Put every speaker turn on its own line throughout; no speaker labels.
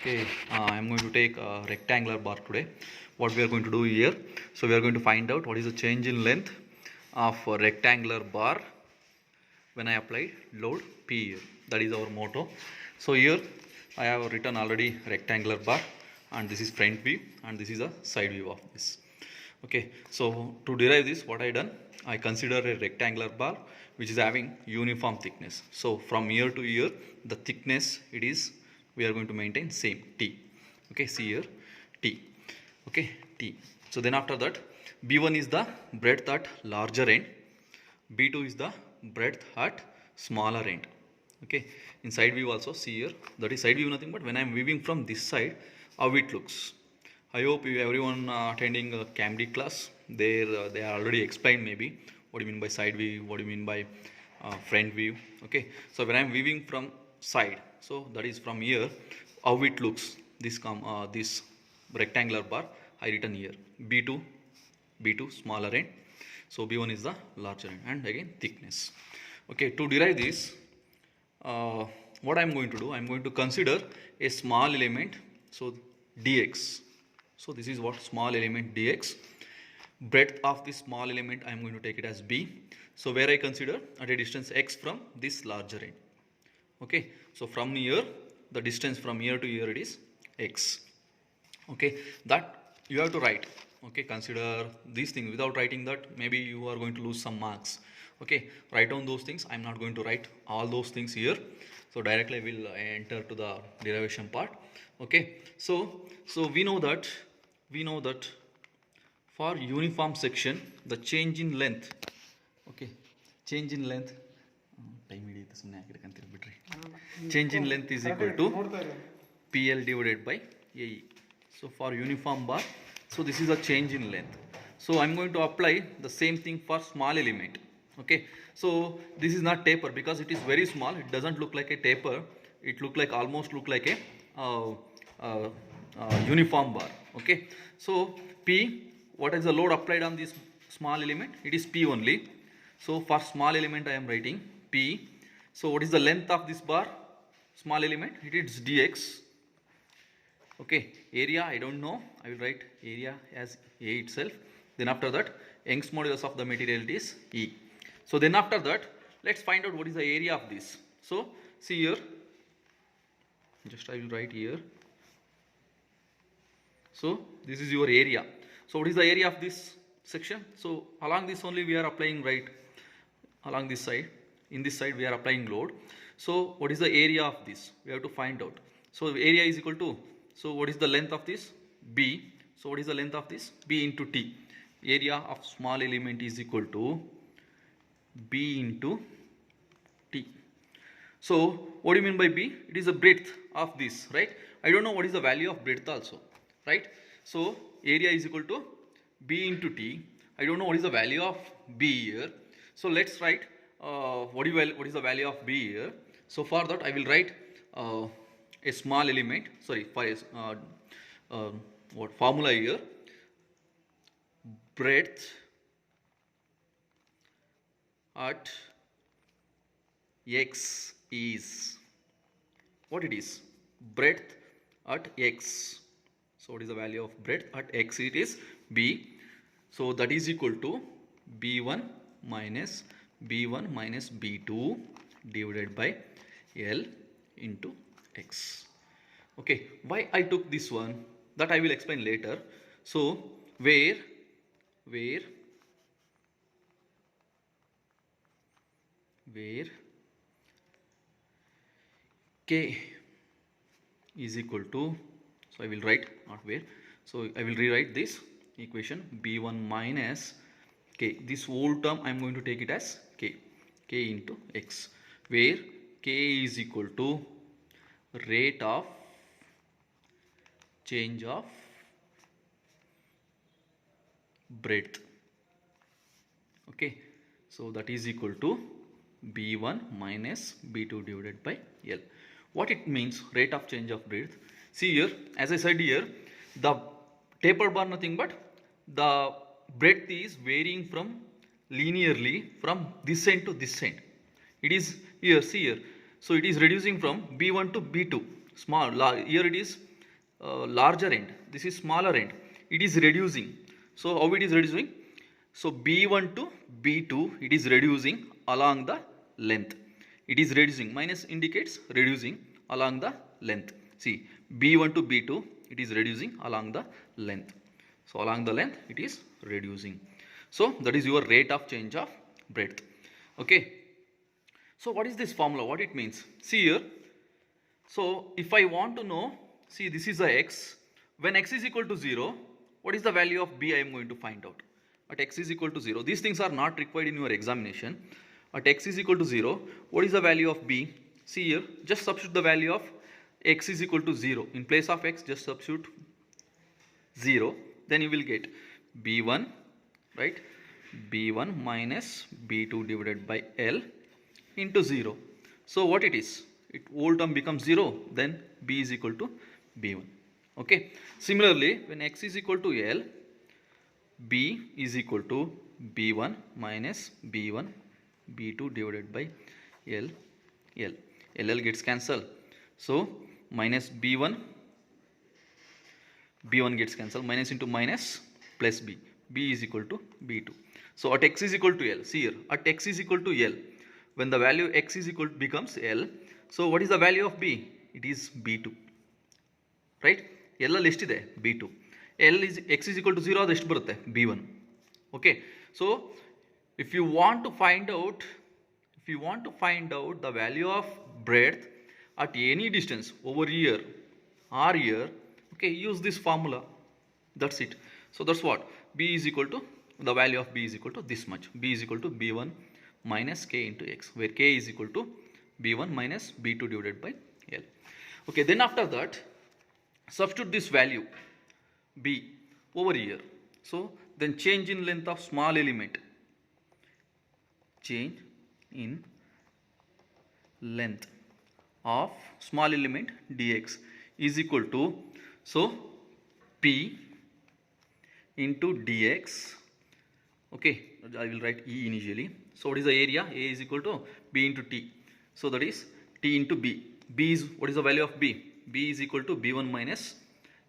Okay, I am going to take a rectangular bar today. What we are going to do here, so we are going to find out what is the change in length of a rectangular bar when I apply load P here. That is our motto. So here I have written already rectangular bar, and this is front view and this is a side view of this. Okay, so to derive this, what I done, I consider a rectangular bar which is having uniform thickness. So from here to here, the thickness it is, we are going to maintain same T. Okay, see here T. Okay, T. So then after that, B1 is the breadth at larger end, B2 is the breadth at smaller end. Okay, in side view also see here, that is side view nothing but when I am viewing from this side, how it looks. I hope everyone attending a CAMD class, there they are already explained maybe what do you mean by side view, what do you mean by front view. Okay, so when I am viewing from side, so that is from here, how it looks. This rectangular bar I written here, B2 smaller end, so B1 is the larger end, and again thickness. Okay, to derive this, what I am going to do, I am going to consider a small element, so dx. So this is what small element dx. Breadth of this small element I am going to take it as b. So where I consider at a distance x from this larger end. Okay, so from here, the distance from here to here it is x. Okay, that you have to write. Okay, consider these things. Without writing that, maybe you are going to lose some marks. Okay, write down those things. I am not going to write all those things here, so directly I will enter to the derivation part. Okay, so we know that for uniform section, the change in length, okay, change in length, change in length is equal to PL divided by AE. So for uniform bar, so this is a change in length. So I am going to apply the same thing for small element. Okay, so this is not taper because it is very small. It doesn't look like a taper. It almost look like a uniform bar. Okay, so P, what is the load applied on this small element? It is P only. So for small element I am writing P. So what is the length of this bar, small element? It is dx. Okay, area I don't know, I will write area as A itself. Then after that, Young's modulus of the material is E. So then after that, let's find out what is the area of this. So see here, just I will write here. So this is your area. So what is the area of this section? So along this only we are applying, right, along this side, in this side we are applying load. So what is the area of this? We have to find out. So area is equal to, so what is the length of this? B. So what is the length of this? B into T. Area of small element is equal to B into T. So what do you mean by B? It is the breadth of this, right? I don't know what is the value of breadth also, right? So area is equal to B into T. I don't know what is the value of B here. So let's write what is the value of B here. So for that I will write a small element, sorry, for what formula here, breadth at x is, what it is, breadth at x. So what is the value of breadth at x? It is B. So that is equal to B1 minus B2 divided by L into x. Okay, why I took this one, that I will explain later. So where K is equal to, so I will write, not where, so I will rewrite this equation, B1 minus K. This whole term I am going to take it as K into x, where K is equal to rate of change of breadth. Okay, so that is equal to B1 minus B2 divided by L. What it means, rate of change of breadth? See here, as I said here, the taper bar nothing but the breadth is varying from linearly from this end to this end. It is here, see here. So it is reducing from B1 to B2. Small, here it is larger end, this is smaller end, it is reducing. So how it is reducing? So B1 to B2, it is reducing along the length. It is reducing, minus indicates reducing along the length. See, B1 to B2, it is reducing along the length. So along the length, it is reducing. So that is your rate of change of breadth. Okay. So what is this formula? What it means? See here. So if I want to know, see this is the x. When x is equal to 0, what is the value of b I am going to find out. At x is equal to 0, these things are not required in your examination. At x is equal to 0, what is the value of b? See here, just substitute the value of x is equal to 0. In place of x, just substitute 0. Then you will get b1, right? b1 minus b2 divided by L into 0. So what it is? It whole term becomes 0, then b is equal to b1. Okay. Similarly, when x is equal to L, b is equal to b1 minus b1 b2 divided by L. L gets cancelled. So minus b1 gets cancelled, minus into minus plus b is equal to b2. So at x is equal to L, see here, at x is equal to L, when the value x is equal to becomes L, so what is the value of b? It is b2, right? L ಅಲ್ಲಿ ಎಷ್ಟಿದೆ b2, L is x is equal to 0 ಅದು ಎಷ್ಟು ಬರುತ್ತೆ b1. Okay, so if you want to find out the value of breadth at any distance over here or here, okay, use this formula. That's it. So that's what b is equal to, the value of b is equal to this much. B is equal to b1 minus k into x, where k is equal to b1 minus b2 divided by L. Okay, then after that substitute this value b over here. So then change in length of small element, change in length of small element dx is equal to, so p into dx. Okay, I will write E initially. So what is the area? A is equal to b into t. So that is t into b. B is, what is the value of b? B is equal to b1 minus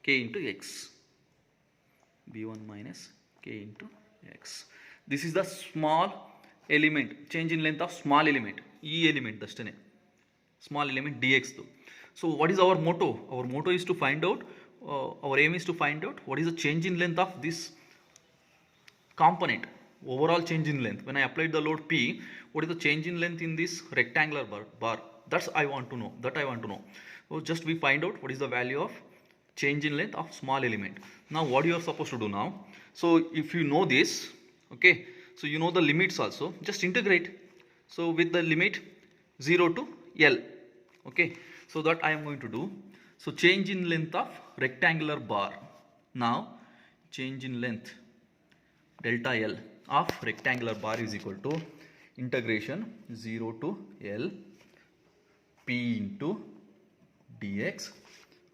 k into x. b1 minus k into x. This is the small element, change in length of small element, E element dastane, small element dx. So what is our motto? Our motto is to find out, our aim is to find out what is the change in length of this component, overall change in length. When I applied the load P, what is the change in length in this rectangular bar? That's I want to know. So just we find out what is the value of change in length of small element. Now what you are supposed to do now? So if you know this, okay, so you know the limits also, just integrate. So with the limit 0 to L, okay, so that I am going to do. So change in length of rectangular bar. Now change in length delta L of rectangular bar is equal to integration 0 to L P into dx.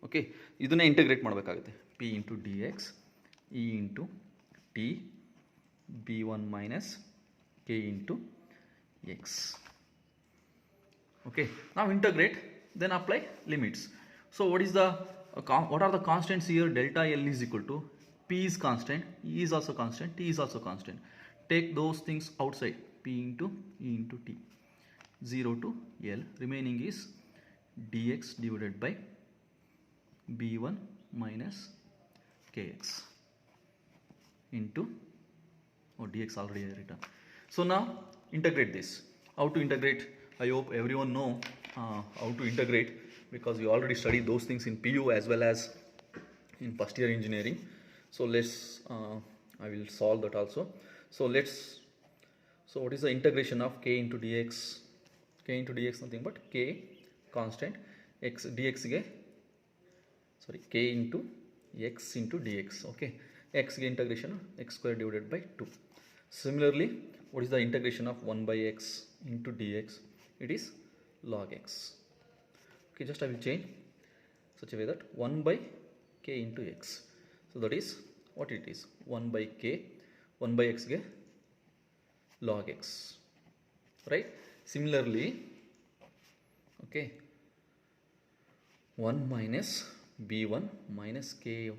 Okay, ಇದನ್ನ integrate ಮಾಡಬೇಕಾಗುತ್ತೆ. P into dx E into t b1 minus k into x. Okay, now integrate, then apply limits. So what is the what are the constants here? Delta L is equal to P is constant, E is also constant, T is also constant. Take those things outside. P into E into t, 0 to L, remaining is dx divided by b1 minus kx into, oh, dx already written. So now integrate this. How to integrate? I hope everyone know how to integrate, because you already studied those things in PU as well as in first year engineering. So let's I will solve that also. So what is the integration of k into dx? K into dx nothing but k constant, x dx ge, sorry, k into x into dx. Okay, x ge integration x square divided by 2. Similarly, what is the integration of 1 by x into dx? It is log x. Okay, just I will change such a way that 1 by k into x. So that is what it is, 1 by k, 1 by x ge log x, right? Similarly, okay, 1 minus b1 minus k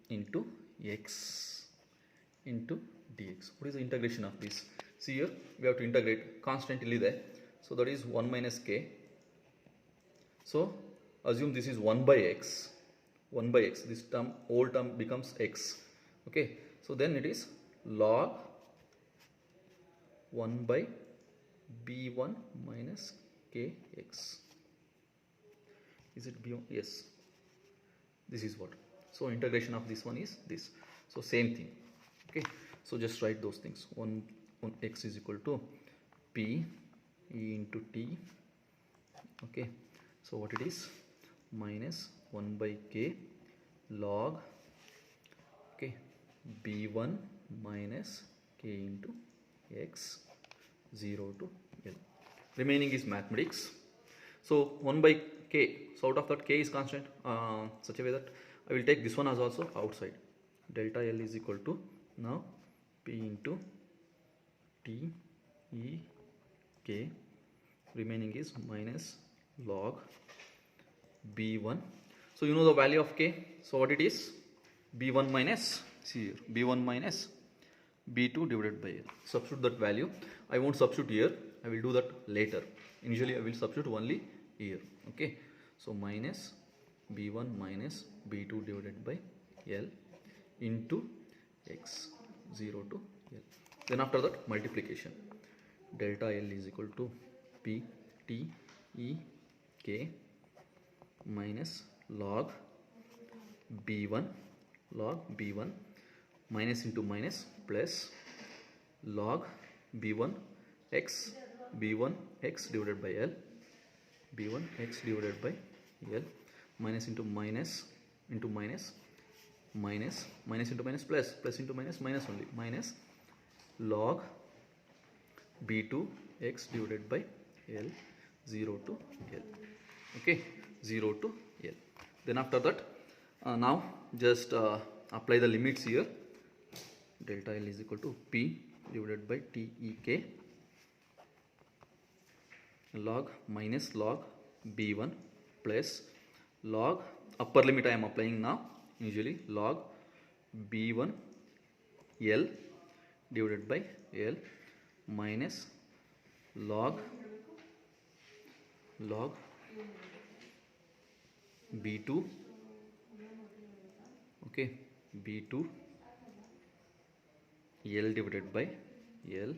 into x into dx. What is the integration of this? See here, we have to integrate constantly there. So that is 1 minus k. So assume this is 1 by x. 1 by x. This term, whole term becomes x. Okay. So then it is log 1 by b1 minus kx. Is it b1? Yes. This is what. So integration of this one is this. So same thing. Okay. So just write those things. 1 x is equal to p e into t. Okay. So what it is? Minus 1 by k log, okay, b1 minus k into x 0 to L. Remaining is mathematics. So 1 by k. So out of that k is constant, such a way that I will take this one as also outside. Delta L is equal to now p into t e k. Remaining is minus log b1. So you know the value of k. So what it is? b1 minus, see here, b1 minus b2 divided by L. Substitute that value. I won't substitute here. I will do that later. Initially I will substitute only here. Okay. So minus b1 minus b2 divided by L into x 0 to L. Then after that multiplication. Delta L is equal to p t e k minus log b1 minus into minus plus log b1 x divided by L, b1 x divided by L, minus into minus into minus into minus plus into minus only, minus log b2 x divided by L 0 to L. Okay, 0 to L. Then after that, now just apply the limits here. Delta L is equal to p divided by t e k log minus log b1 plus log, upper limit I am applying now, usually log b1 L divided by L minus log b2, okay, b2 L divided by L.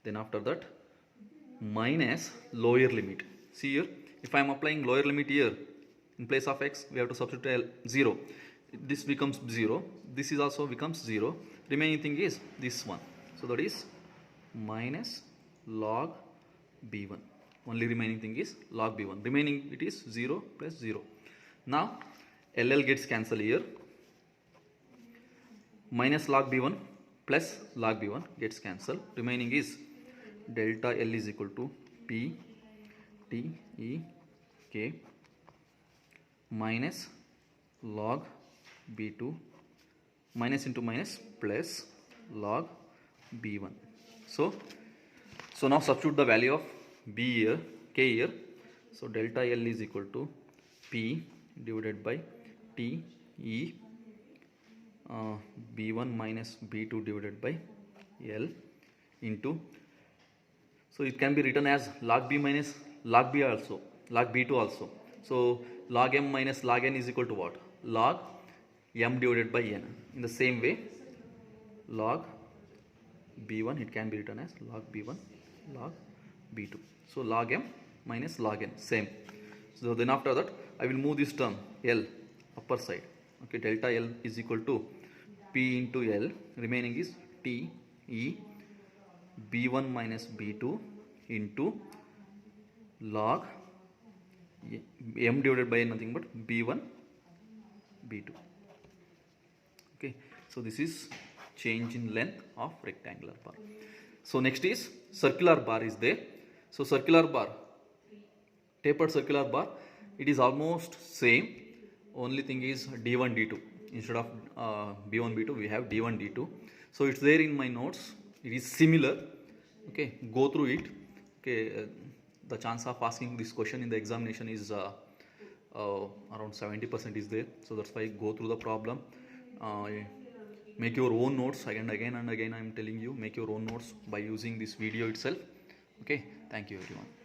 Then after that minus lower limit. See here, if I am applying lower limit here, in place of x we have to substitute L 0. This becomes 0. This is also becomes 0. Remaining thing is this one. So that is minus log b1. Only remaining thing is log b1. Remaining it is 0 plus 0. Now LL gets cancelled here. Minus log b1 plus log b1 gets cancelled. Remaining is delta L is equal to p t e k minus log b2 minus into minus plus log b1. So now substitute the value of b here, k here. So delta L is equal to p divided by t e b1 minus b2 divided by L into, so it can be written as log b minus log b also, log b2 also. So log m minus log n is equal to what? Log m divided by n. In the same way, log b1 it can be written as log b1 log b2. So log m minus log n, same. So then after that I will move this term L upper side. Okay, delta L is equal to p into L. Remaining is t e b1 minus b2 into log m divided by nothing but b1 b2. Okay, so this is change in length of rectangular bar. So next is circular bar is there. So circular bar, tapered circular bar, it is almost same. Only thing is d1 d2. Instead of b1 b2 we have d1 d2. So it's there in my notes. It is similar. Okay, go through it. Okay, the chance of asking this question in the examination is around 70% is there. So that's why go through the problem, make your own notes again and again. I'm telling you, make your own notes by using this video itself. Okay, thank you everyone.